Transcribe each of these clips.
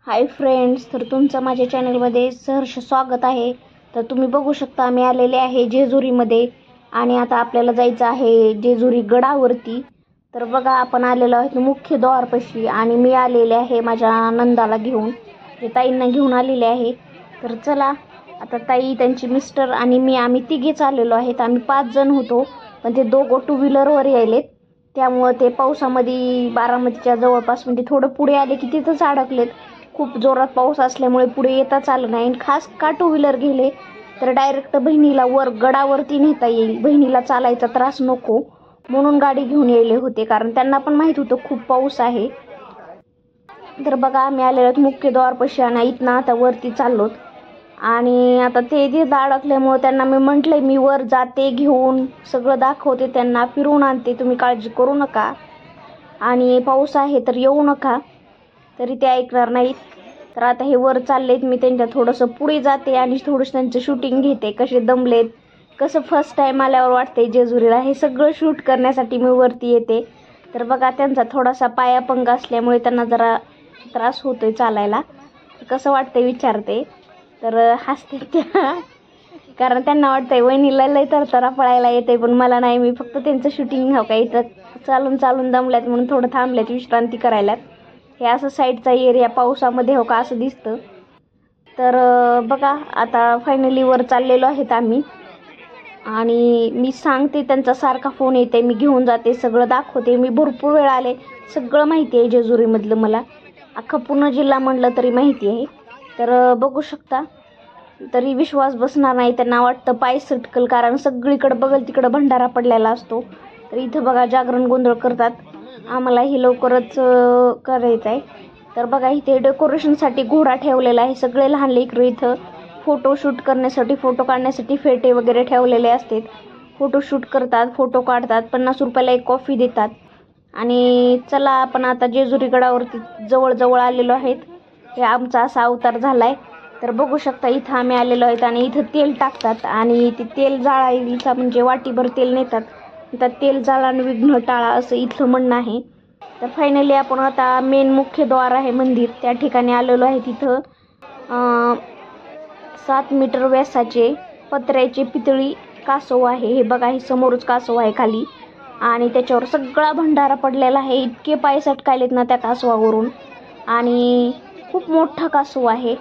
Hi friends, तर तुमचं माझ्या चॅनलमध्ये सहर्ष स्वागत आहे. तर तुम्ही बघू शकता मी आलेले आहे जेजुरीमध्ये आणि आता आपल्याला जायचं आहे जेजुरी गडावरती. तर बघा आपण आलेलो आहोत मुख्य द्वारपाशी आणि मी आलेले आहे माझ्या नंदाला घेऊन, जे ताईंना घेऊन आलेले आहे. तर चला आता ताई, त्यांची मिस्टर आणि मी आम्ही तिघेच आलेलो आहेत. आम्ही 5 जण होतो, पण ते दोघं 2 व्हीलरवर यायलेत. त्यामुळं ते पावसामध्ये बारामतीच्या जवळपास म्हणजे थोडं पुढे आले की तिथंच अडकलेत. खूप जोरात पाऊस असल्यामुळे पुढे येताच आलं नाही. खास का 2 व्हीलर गेले तर डायरेक्ट बहिणीला वर गडावरती नेता येईल, बहिणीला चालायचा त्रास नको म्हणून गाडी घेऊन यायले होते, कारण त्यांना पण माहीत होतं खूप पाऊस आहे. तर बघा आम्ही आलेलो मुख्य द्वारपाशी आणि इथनं आता वरती चाललोत. आणि आता ते तिथं अडकल्यामुळे त्यांना मी म्हटलंय मी वर जाते, घेऊन सगळं दाखवते, त्यांना फिरवून आणते, तुम्ही काळजी करू नका आणि पाऊस आहे तर येऊ नका. तरी ते ऐकणार नाहीत. तर आता हे वर चाललेत, मी त्यांच्या थोडंसं पुढे जाते आणि थोडंसं त्यांचं शूटिंग घेते, कसे दमलेत, कसं फर्स्ट टाईम आल्यावर वाटते जेजुरीला. हे सगळं शूट करण्यासाठी मी वरती येते. तर बघा त्यांचा थोडासा पायापंग असल्यामुळे त्यांना जरा त्रास होतोय चालायला. कसं वाटतंय विचारते, तर हसते त्या, कारण त्यांना वाटतंय वहिनीला लय तरतरा पळायला येते पण मला नाही. मी फक्त त्यांचं शूटिंग हो का इथं चालून चालून दमल्यात म्हणून थोडं थांबल्यात, विश्रांती करायलात. हे असं साईडचा एरिया पावसामध्ये हो का असं दिसतं. तर बघा आता फायनली वर चाललेलो आहेत आम्ही आणि मी सांगते, त्यांचा सारखा फोन येते, मी घेऊन जाते, सगळं दाखवते. मी भरपूर वेळ आले, सगळं माहिती आहे जेजुरीमधलं, मला अख्खा पूर्ण जिल्हा म्हणलं तरी माहिती आहे. तर बघू शकता, तरी विश्वास बसणार नाही. त्यांना वाटतं पाय सटकल, कारण सगळीकडे बघल तिकडं भंडारा पडलेला असतो. तर इथं बघा जागरण गोंधळ करतात, आम्हाला हे लवकरच करायचं आहे. तर बघा इथे डेकोरेशनसाठी घोडा ठेवलेला आहे. सगळे लहान लेकरं इथं फोटोशूट करण्यासाठी, फोटो काढण्यासाठी फेटे वगैरे ठेवलेले असतात. फोटोशूट करतात, फोटो काढतात. 50 रुपयाला एक कॉफी देतात. आणि चला आपण आता जेजुरी गडावरती जवळ आलेलो आहेत. हे आमचा असा अवतार झाला आहे. तर बघू शकता इथं आम्ही आलेलो आहेत आणि इथं तेल टाकतात आणि ते तेल जाळायचा म्हणजे वाटीभर तेल नेतात. तर तेल जाळानं विघ्न टाळा असं इथलं म्हणणं आहे. तर फायनली आपण आता मेन मुख्य द्वार आहे मंदिर, त्या ठिकाणी आलेलो आहे. तिथं 7 मीटर व्यासाचे पत्र्याचे पितळी कासव आहे. हे बघा, हे समोरच कासव आहे खाली आणि त्याच्यावर सगळा भंडारा पडलेला आहे. इतके पाय सटकायलेत ना त्या कासवावरून आणि खूप मोठा कासव आहे.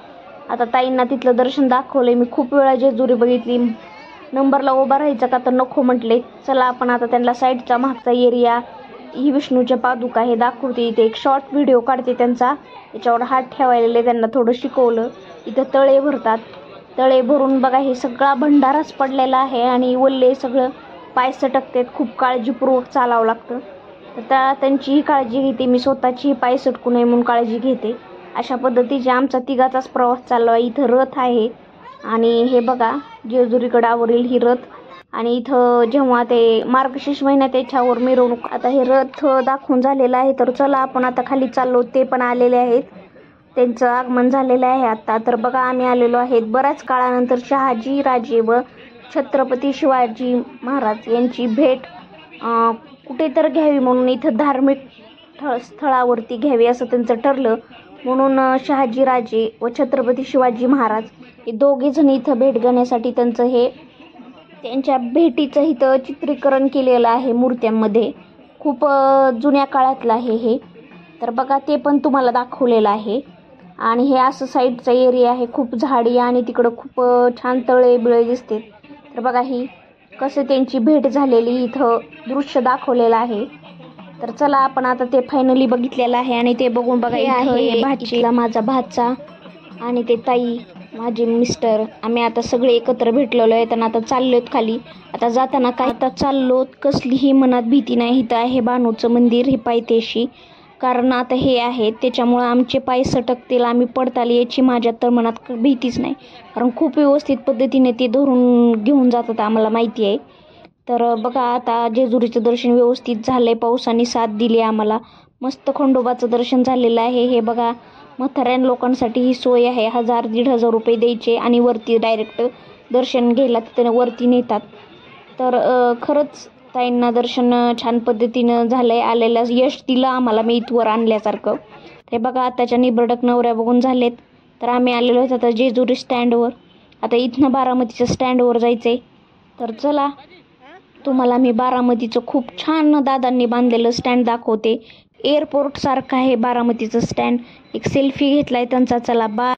आता ताईंना तिथलं दर्शन दाखवले. मी खूप वेळा जेजुरी बघितली, नंबरला उभा राहायचं का तर नको म्हटले. चला आपण आता त्यांना साईडचा मागचा एरिया, ही विष्णूच्या पादुका हे दाखवते. इथे एक शॉर्ट व्हिडिओ काढते त्यांचा, त्याच्यावर हात ठेवायला त्यांना थोडं शिकवलं. इथं तळे भरतात, तळे भरून बघा हे सगळा भंडाराच पडलेला आहे आणि वल्ले सगळं पाय सटकतात, खूप काळजीपूर्वक चालावं लागतं. तर त्यांचीही काळजी घेते मी, स्वतःची पाय सटकू नये म्हणून काळजी घेते. अशा पद्धतीचे आमचा तिघाचाच प्रवास चालू आहे. इथं रथ आहे आणि हे बघा जेजुरी गडावरील ही रथ. आणि इथं जेव्हा ते मार्गशीर्ष महिन्यात त्याच्यावर मिरवणूक, आता हे रथ दाखवून झालेलं आहे. तर चला आपण आता खाली चाललो, ते पण आलेले आहेत, त्यांचं आगमन झालेलं आहे आता. तर बघा आम्ही आलेलो आहेत बऱ्याच काळानंतर. शहाजी राजे व छत्रपती शिवाजी महाराज यांची भेट कुठेतर घ्यावी म्हणून इथं धार्मिक स्थळावरती घ्यावी असं त्यांचं ठरलं. म्हणून शहाजी राजे व छत्रपती शिवाजी महाराज हे दोघे जण इथं भेट घेण्यासाठी त्यांच्या भेटीचं इथं चित्रीकरण केलेलं आहे मूर्त्यांमध्ये. खूप जुन्या काळातलं आहे हे. तर बघा ते पण तुम्हाला दाखवलेलं आहे. आणि हे असं साईडचा एरिया आहे, खूप झाडी आणि तिकडं खूप छान तळे बिळे दिसते. तर बघा ही कसं त्यांची भेट झालेली इथं दृश्य दाखवलेलं आहे. तर चला आपण आता ते फायनली बघितलेलं आहे आणि ते बघून बघा हे भाचीला माझा भाचा आणि ते ताई माझे मिस्टर, आम्ही आता सगळे एकत्र भेटलेलो आहे. त्यांना आता चाललोत खाली. आता जाताना काय आता चाललोत, कसलीही मनात भीती नाही. इथं आहे बाणूचं मंदिर, हे पायथ्याशी, कारण आता हे आहे त्याच्यामुळं आमचे पाय सटकतील, आम्ही पडताल याची माझ्या तर मनात भीतीच नाही, कारण खूप व्यवस्थित पद्धतीने ते धरून घेऊन जातात, आम्हाला माहिती आहे. तर बघा आता जेजुरीचं दर्शन व्यवस्थित झालंय, पावसाने साथ दिली आम्हाला. मस्त खंडोबाचं दर्शन झालेलं आहे. हे बघा म्हाताऱ्या लोकांसाठी ही सोय आहे. 1000-1500 रुपये द्यायचे आणि वरती डायरेक्ट दर्शन घ्यायला तिथे वरती नेतात. तर खरंच ताईंना दर्शन छान पद्धतीनं झालंय, आलेलं यश दिलं आम्हाला मी इथवर आणल्यासारखं. ते बघा आताच्या निबर्डक नवऱ्या बघून झालेत. तर आम्ही आलेलो आहोत आता जेजुरी स्टँडवर. आता इथनं बारामतीच्या स्टँडवर जायचं आहे. तर चला तुम्हाला मी बारामतीचं खूप छान दादांनी बांधलेलं स्टँड दाखवते. एअरपोर्टसारखं आहे बारामतीचं स्टँड. एक सेल्फी घेतलाय त्यांचा. चला बाय.